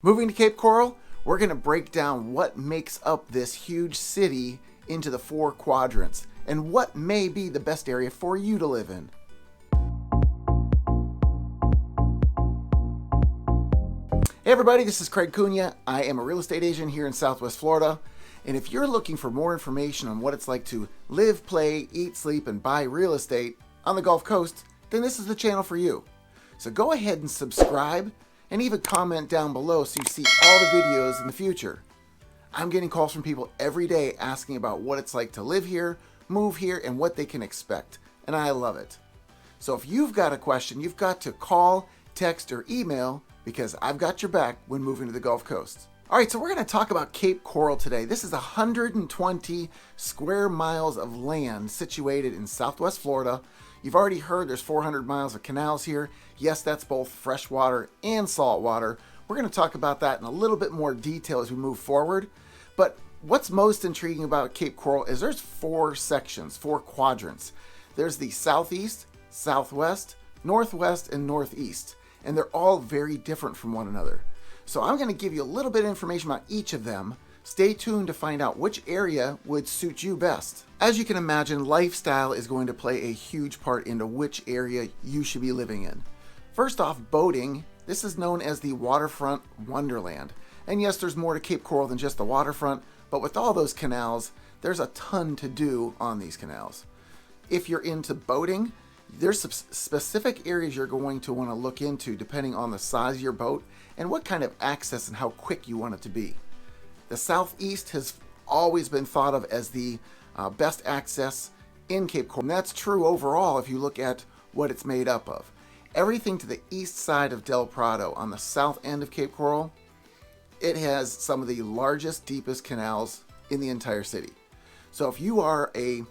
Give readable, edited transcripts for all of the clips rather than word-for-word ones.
Moving to Cape Coral, we're going to break down what makes up this huge city into the 4 quadrants and what may be the best area for you to live in. Hey everybody, this is Craig Cunha. I am a real estate agent here in Southwest Florida. And if you're looking for more information on what it's like to live, play, eat, sleep, and buy real estate on the Gulf Coast, then this is the channel for you. So go ahead and subscribe and even comment down below so you see all the videos in the future. I'm getting calls from people every day asking about what it's like to live here, move here, and what they can expect. And I love it. So if you've got a question, you've got to call, text, or email because I've got your back when moving to the Gulf Coast. All right, so we're going to talk about Cape Coral today. This is 120 square miles of land situated in Southwest Florida. You've already heard there's 400 miles of canals here. Yes, that's both freshwater and saltwater. We're going to talk about that in a little bit more detail as we move forward. But what's most intriguing about Cape Coral is there's 4 sections, 4 quadrants. There's the southeast, southwest, northwest, and northeast. And they're all very different from one another. So I'm going to give you a little bit of information about each of them. Stay tuned to find out which area would suit you best. As you can imagine, lifestyle is going to play a huge part into which area you should be living in. First off, boating. This is known as the Waterfront Wonderland. And yes, there's more to Cape Coral than just the waterfront, but with all those canals, there's a ton to do on these canals. If you're into boating, there's some specific areas you're going to want to look into depending on the size of your boat and what kind of access and how quick you want it to be. The southeast has always been thought of as the best access in Cape Coral. And that's true overall if you look at what it's made up of. Everything to the east side of Del Prado on the south end of Cape Coral, it has some of the largest, deepest canals in the entire city. So if you are a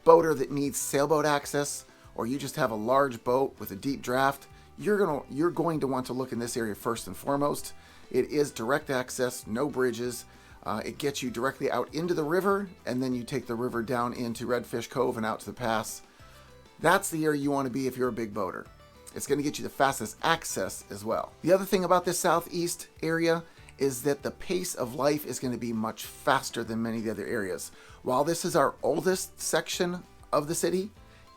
boater that needs sailboat access, or you just have a large boat with a deep draft, you're going to want to look in this area first and foremost. It is direct access, no bridges. It gets you directly out into the river, and then you take the river down into Redfish Cove and out to the pass. That's the area you want to be if you're a big boater. It's going to get you the fastest access as well. The other thing about this southeast area is that the pace of life is going to be much faster than many of the other areas. While this is our oldest section of the city,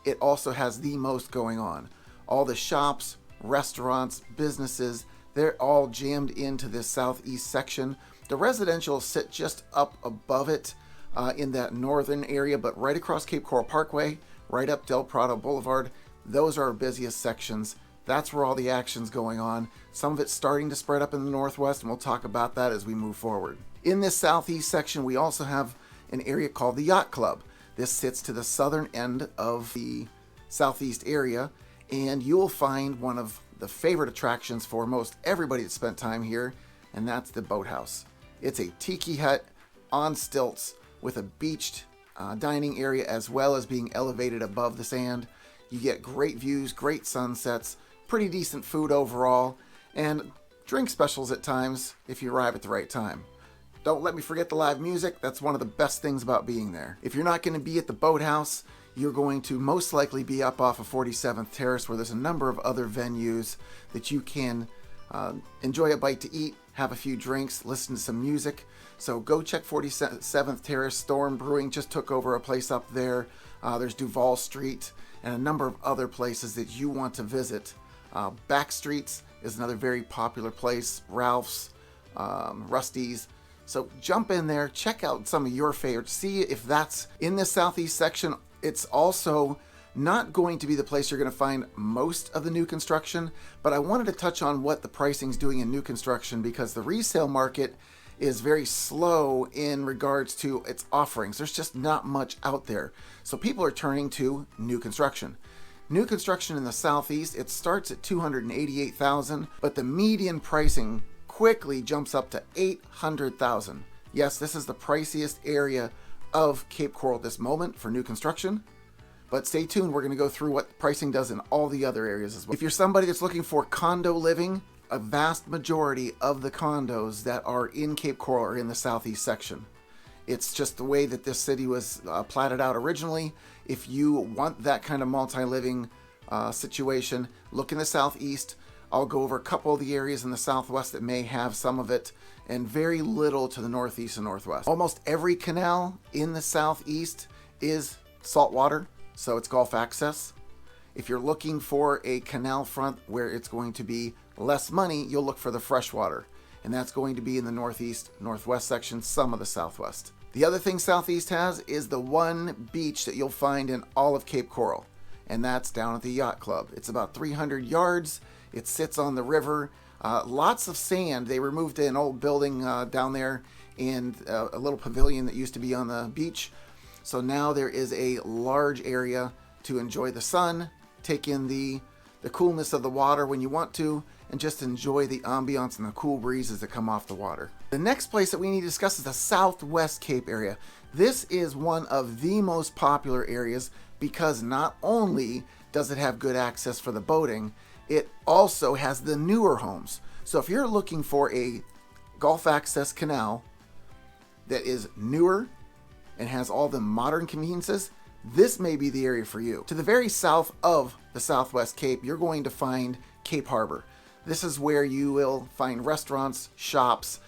it also has the most going on. All the shops, restaurants, businesses, they're all jammed into this southeast section. The residential sit just up above it in that northern area, but right across Cape Coral Parkway, right up Del Prado Boulevard, those are our busiest sections. That's where all the action's going on. Some of it's starting to spread up in the northwest, and we'll talk about that as we move forward. In this southeast section, we also have an area called the Yacht Club. This sits to the southern end of the southeast area, and you'll find one of the favorite attractions for most everybody that spent time here, and that's the boathouse. It's a tiki hut on stilts with a beached dining area as well as being elevated above the sand. You get great views, great sunsets, pretty decent food overall, and drink specials at times if you arrive at the right time. Don't let me forget the live music. That's one of the best things about being there. If you're not going to be at the boathouse, you're going to most likely be up off of 47th Terrace, where there's a number of other venues that you can enjoy a bite to eat, have a few drinks, listen to some music. So go check 47th Terrace. Storm Brewing just took over a place up there. There's Duval Street and a number of other places that you want to visit. Back Streets is another very popular place. Ralph's, Rusty's. So jump in there, check out some of your favorites, see if that's in this southeast section. It's also not going to be the place you're going to find most of the new construction, but I wanted to touch on what the pricing's doing in new construction because the resale market is very slow in regards to its offerings. There's just not much out there. So people are turning to new construction. New construction in the southeast, it starts at $288,000, but the median pricing quickly jumps up to $800,000. Yes, this is the priciest area of Cape Coral at this moment for new construction, but stay tuned. We're going to go through what pricing does in all the other areas as well. If you're somebody that's looking for condo living, a vast majority of the condos that are in Cape Coral are in the southeast section. It's just the way that this city was platted out originally. If you want that kind of multi-living situation, look in the southeast. I'll go over a couple of the areas in the southwest that may have some of it, and very little to the northeast and northwest. Almost every canal in the southeast is saltwater, so it's Gulf access. If you're looking for a canal front where it's going to be less money, you'll look for the freshwater, and that's going to be in the northeast, northwest section, some of the southwest. The other thing Southeast has is the one beach that you'll find in all of Cape Coral, and that's down at the Yacht Club. It's about 300 yards. It sits on the river. Lots of sand. They removed an old building down there and a little pavilion that used to be on the beach. So now there is a large area to enjoy the sun, take in the coolness of the water when you want to, and just enjoy the ambiance and the cool breezes that come off the water. The next place that we need to discuss is the Southwest Cape area. This is one of the most popular areas because not only does it have good access for the boating, it also has the newer homes. So if you're looking for a Gulf access canal that is newer and has all the modern conveniences, this may be the area for you. To the very south of the Southwest Cape, you're going to find Cape Harbor. This is where you will find restaurants, shops,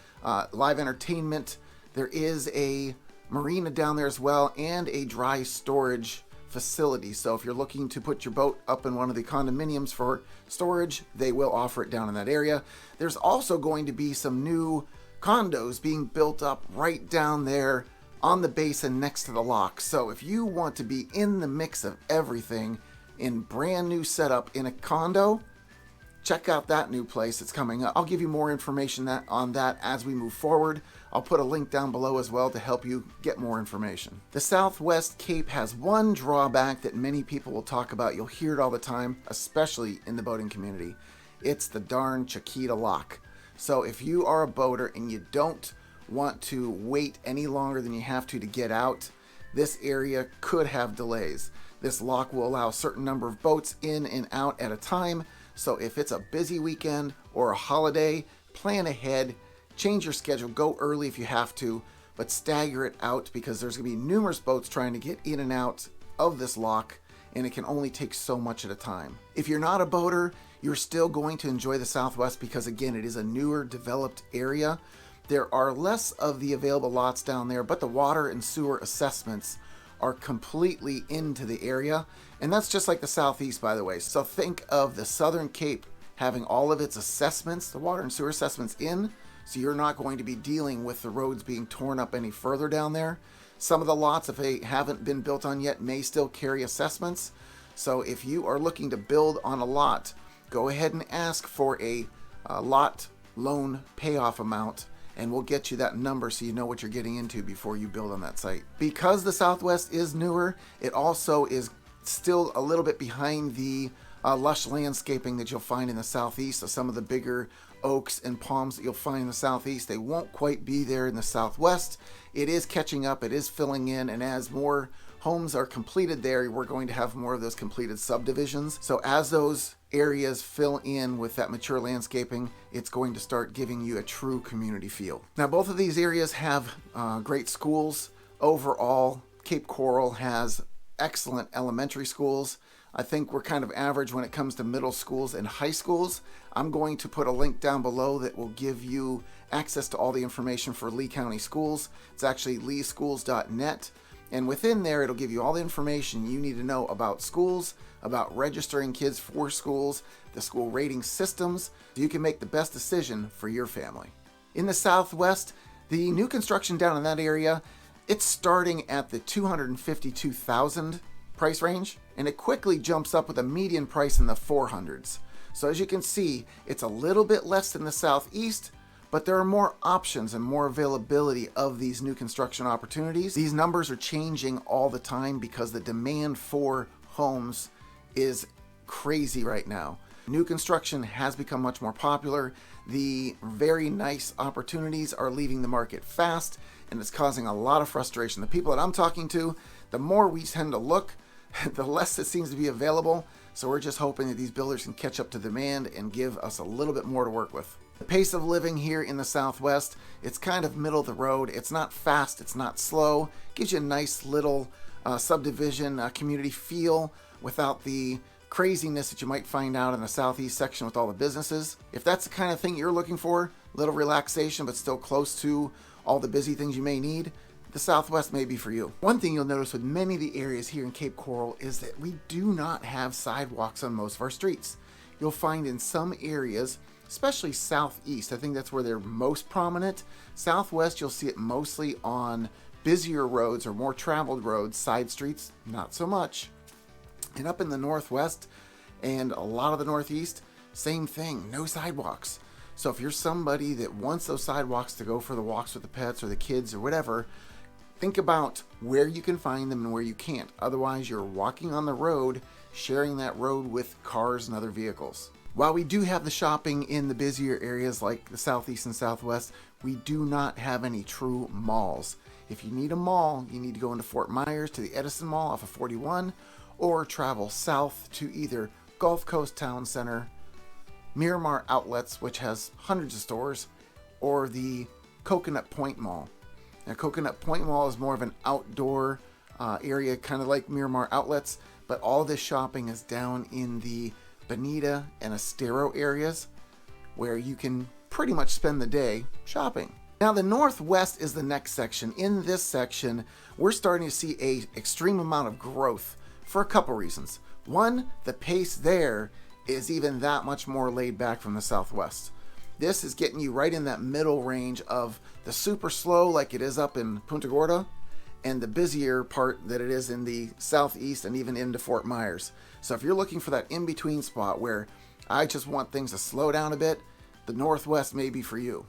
live entertainment. There is a marina down there as well, and a dry storage facility. So if you're looking to put your boat up in one of the condominiums for storage, they will offer it down in that area. There's also going to be some new condos being built up right down there on the basin next to the lock. So if you want to be in the mix of everything in brand new setup in a condo, check out that new place that's coming up. I'll give you more information on that as we move forward. I'll put a link down below as well to help you get more information. The Southwest Cape has one drawback that many people will talk about. You'll hear it all the time, especially in the boating community. It's the darn Chiquita lock. So if you are a boater and you don't want to wait any longer than you have to get out, this area could have delays. This lock will allow a certain number of boats in and out at a time. So if it's a busy weekend or a holiday, plan ahead, change your schedule, go early if you have to, but stagger it out because there's going to be numerous boats trying to get in and out of this lock, and it can only take so much at a time. If you're not a boater, you're still going to enjoy the Southwest because, again, it is a newer, developed area. There are less of the available lots down there, but the water and sewer assessments are completely into the area. And that's just like the Southeast, by the way. So think of the Southern Cape having all of its assessments, the water and sewer assessments in, so you're not going to be dealing with the roads being torn up any further down there. Some of the lots, if they haven't been built on yet, may still carry assessments. So if you are looking to build on a lot, go ahead and ask for a lot loan payoff amount, and we'll get you that number so you know what you're getting into before you build on that site. Because the Southwest is newer, it also is still a little bit behind the lush landscaping that you'll find in the Southeast. So some of the bigger oaks and palms that you'll find in the Southeast, they won't quite be there in the Southwest. It is catching up, it is filling in, and as more homes are completed there, we're going to have more of those completed subdivisions. So as those areas fill in with that mature landscaping, it's going to start giving you a true community feel. Now, both of these areas have great schools. Overall, Cape Coral has excellent elementary schools. I think we're kind of average when it comes to middle schools and high schools. I'm going to put a link down below that will give you access to all the information for Lee County schools. It's actually leeschools.net. And within there, it'll give you all the information you need to know about schools, about registering kids for schools, the school rating systems, so you can make the best decision for your family. In the Southwest, the new construction down in that area, it's starting at the $252,000 price range, and it quickly jumps up with a median price in the 400s. So as you can see, it's a little bit less than the Southeast, but there are more options and more availability of these new construction opportunities. These numbers are changing all the time because the demand for homes is crazy right now. New construction has become much more popular. The very nice opportunities are leaving the market fast, and it's causing a lot of frustration. The people that I'm talking to, the more we tend to look, the less it seems to be available. So we're just hoping that these builders can catch up to demand and give us a little bit more to work with. The pace of living here in the Southwest, it's kind of middle of the road. It's not fast, it's not slow. Gives you a nice little subdivision community feel without the craziness that you might find out in the southeast section with all the businesses. If that's the kind of thing you're looking for, little relaxation but still close to all the busy things you may need, the Southwest may be for you. One thing you'll notice with many of the areas here in Cape Coral is that we do not have sidewalks on most of our streets. You'll find in some areas, especially southeast, I think that's where they're most prominent. Southwest, you'll see it mostly on busier roads or more traveled roads. Side streets, not so much. And up in the northwest and a lot of the northeast, same thing, no sidewalks. So if you're somebody that wants those sidewalks to go for the walks with the pets or the kids or whatever, think about where you can find them and where you can't. Otherwise, you're walking on the road, sharing that road with cars and other vehicles. While we do have the shopping in the busier areas like the southeast and southwest, we do not have any true malls. If you need a mall, you need to go into Fort Myers to the Edison Mall off of 41, or travel south to either Gulf Coast Town Center, Miramar Outlets, which has hundreds of stores, or the Coconut Point Mall. Now, Coconut Point Mall is more of an outdoor area, kind of like Miramar Outlets, but all this shopping is down in the Bonita and Estero areas, where you can pretty much spend the day shopping. Now, the Northwest is the next section. In this section, we're starting to see an extreme amount of growth for a couple reasons. One, the pace there is even that much more laid back from the Southwest. This is getting you right in that middle range of the super slow like it is up in Punta Gorda and the busier part that it is in the southeast and even into Fort Myers. So if you're looking for that in-between spot where I just want things to slow down a bit, the Northwest may be for you.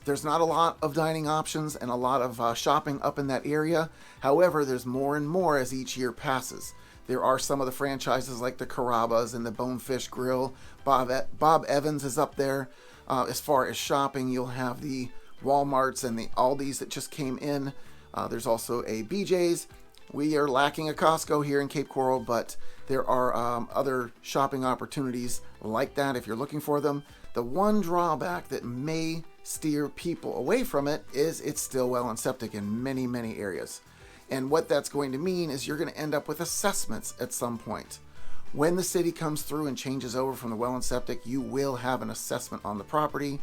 There's not a lot of dining options and a lot of shopping up in that area. However, there's more and more as each year passes. There are some of the franchises like the Carrabba's and the Bonefish Grill. Bob Evans is up there. As far as shopping, you'll have the Walmarts and the Aldis that just came in. There's also a BJ's. We are lacking a Costco here in Cape Coral, but there are other shopping opportunities like that if you're looking for them. The one drawback that may steer people away from it is it's still well and septic in many, many areas. And what that's going to mean is you're going to end up with assessments at some point. When the city comes through and changes over from the well and septic, you will have an assessment on the property.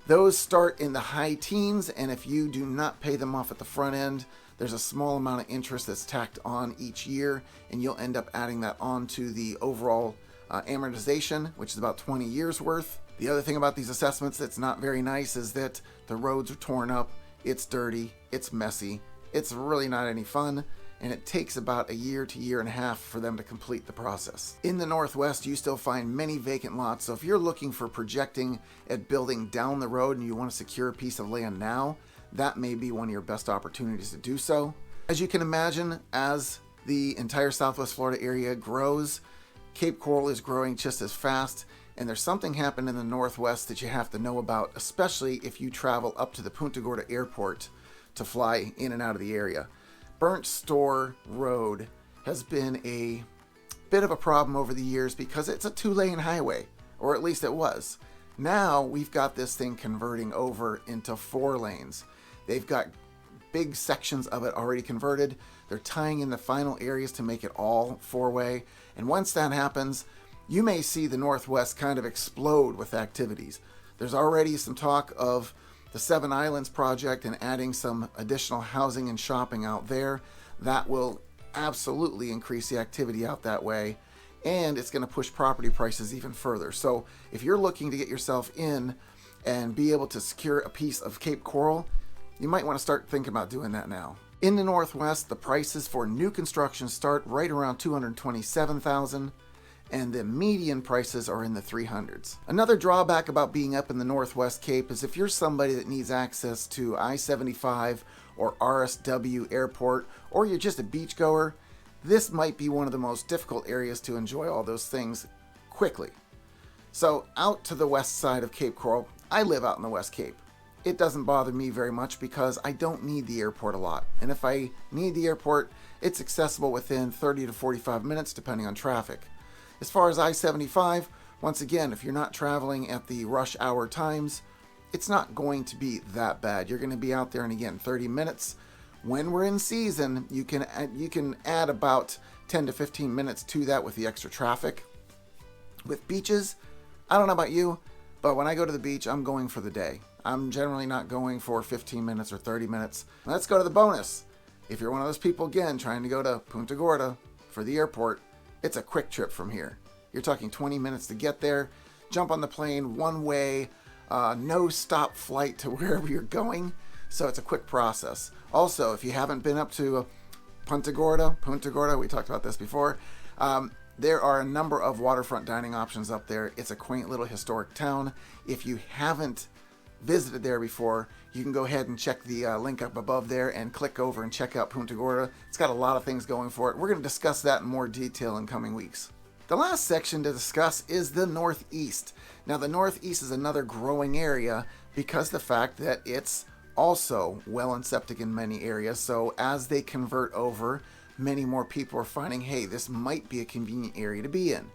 Those start in the high teens, and if you do not pay them off at the front end, there's a small amount of interest that's tacked on each year, and you'll end up adding that on to the overall amortization, which is about 20 years worth. The other thing about these assessments that's not very nice is that the roads are torn up, it's dirty, it's messy, it's really not any fun, and it takes about a year to year and a half for them to complete the process. In the Northwest, you still find many vacant lots, so if you're looking for projecting at building down the road and you want to secure a piece of land now, that may be one of your best opportunities to do so. As you can imagine, as the entire Southwest Florida area grows, Cape Coral is growing just as fast, and there's something happening in the Northwest that you have to know about, especially if you travel up to the Punta Gorda Airport to fly in and out of the area. Burnt Store Road has been a bit of a problem over the years because it's a 2-lane highway, or at least it was. Now we've got this thing converting over into 4 lanes. They've got big sections of it already converted. They're tying in the final areas to make it all 4-way. And once that happens, you may see the Northwest kind of explode with activities. There's already some talk of the Seven Islands project and adding some additional housing and shopping out there. That will absolutely increase the activity out that way, and it's going to push property prices even further. So if you're looking to get yourself in and be able to secure a piece of Cape Coral, you might want to start thinking about doing that now. In the Northwest, the prices for new construction start right around $227,000. And the median prices are in the 300s. Another drawback about being up in the Northwest Cape is if you're somebody that needs access to I-75 or RSW Airport, or you're just a beachgoer, this might be one of the most difficult areas to enjoy all those things quickly. So out to the west side of Cape Coral, I live out in the West Cape. It doesn't bother me very much because I don't need the airport a lot. And if I need the airport, it's accessible within 30 to 45 minutes depending on traffic. As far as I-75, once again, if you're not traveling at the rush hour times, it's not going to be that bad. You're going to be out there in, again, 30 minutes When we're in season, you can add about 10 to 15 minutes to that with the extra traffic. With beaches, I don't know about you, but when I go to the beach, I'm going for the day. I'm generally not going for 15 minutes or 30 minutes. Let's go to the bonus. If you're one of those people, again, trying to go to Punta Gorda for the airport, it's a quick trip from here. You're talking 20 minutes to get there, jump on the plane, one way, no stop flight to wherever you're going. So it's a quick process. Also, if you haven't been up to Punta Gorda, we talked about this before, there are a number of waterfront dining options up there. It's a quaint little historic town. If you haven't visited there before, you can go ahead and check the link up above there and click over and check out Punta Gorda. It's got a lot of things going for it. We're going to discuss that in more detail in coming weeks. The last section to discuss is the Northeast. Now, the Northeast is another growing area because the fact that it's also well and septic in many areas. So as they convert over, many more people are finding, hey, this might be a convenient area to be in.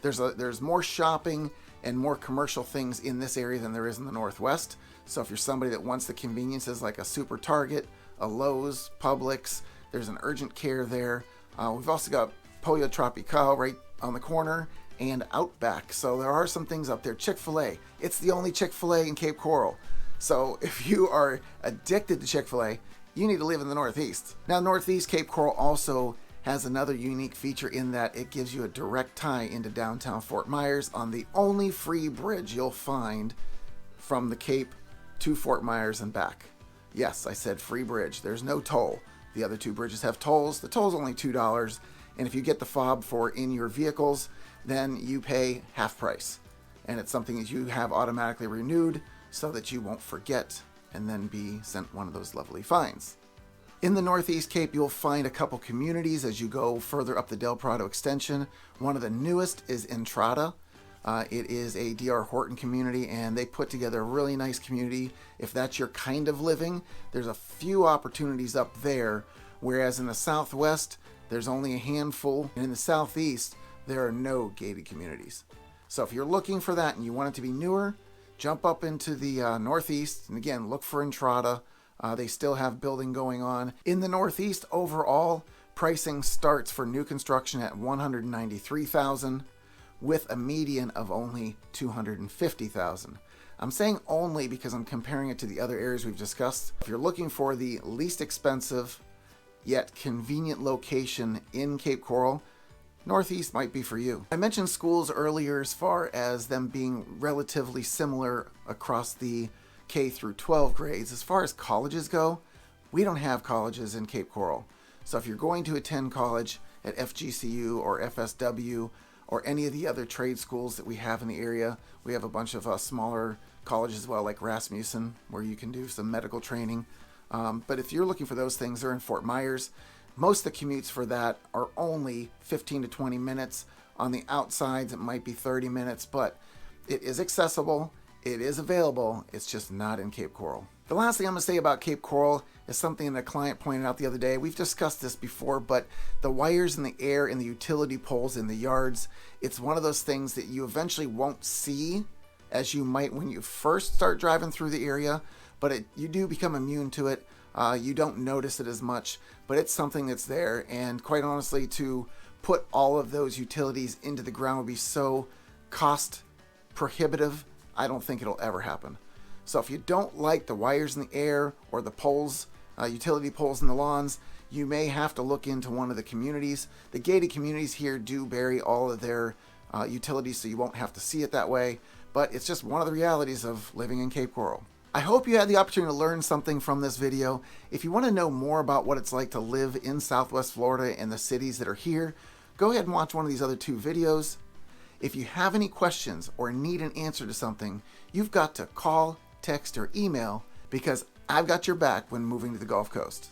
There's more shopping and more commercial things in this area than there is in the Northwest. So if you're somebody that wants the conveniences like a Super Target, a Lowe's, Publix, there's an urgent care there. We've also got Pollo Tropical right on the corner and Outback. So there are some things up there. Chick-fil-A. It's the only Chick-fil-A in Cape Coral. So if you are addicted to Chick-fil-A, you need to live in the Northeast. Now, Northeast Cape Coral also has another unique feature in that it gives you a direct tie into downtown Fort Myers on the only free bridge you'll find from the Cape to Fort Myers and back. Yes, I said free bridge. There's no toll. The other two bridges have tolls. The toll's only $2, and if you get the fob for in your vehicles, then you pay half price. And it's something that you have automatically renewed so that you won't forget and then be sent one of those lovely fines. In the Northeast Cape, you'll find a couple communities as you go further up the Del Prado extension. One of the newest is Entrada. It is a D.R. Horton community, and they put together a really nice community. If that's your kind of living, there's a few opportunities up there, whereas in the Southwest, there's only a handful, and in the Southeast, there are no gated communities. So if you're looking for that and you want it to be newer, jump up into the Northeast, and again, look for Entrada. They still have building going on. In the Northeast, overall, pricing starts for new construction at $193,000 with a median of only $250,000. I'm saying only because I'm comparing it to the other areas we've discussed. If you're looking for the least expensive yet convenient location in Cape Coral, Northeast might be for you. I mentioned schools earlier as far as them being relatively similar across the K through 12 grades. As far as colleges go, we don't have colleges in Cape Coral. So if you're going to attend college at FGCU or FSW or any of the other trade schools that we have in the area, we have a bunch of smaller colleges as well, like Rasmussen, where you can do some medical training. But if you're looking for those things, they're in Fort Myers. Most of the commutes for that are only 15 to 20 minutes. On the outsides, it might be 30 minutes, but it is accessible. It is available. It's just not in Cape Coral. The last thing I'm going to say about Cape Coral is something that a client pointed out the other day. We've discussed this before, but the wires in the air and the utility poles in the yards, it's one of those things that you eventually won't see as you might when you first start driving through the area, but you do become immune to it. You don't notice it as much, but it's something that's there. And quite honestly, to put all of those utilities into the ground would be so cost prohibitive. I don't think it'll ever happen. So if you don't like the wires in the air or the poles, utility poles in the lawns, you may have to look into one of the communities. The gated communities here do bury all of their utilities, so you won't have to see it that way. But it's just one of the realities of living in Cape Coral. I hope you had the opportunity to learn something from this video. If you want to know more about what it's like to live in Southwest Florida and the cities that are here, go ahead and watch one of these other two videos. If you have any questions or need an answer to something, you've got to call, text, or email because I've got your back when moving to the Gulf Coast.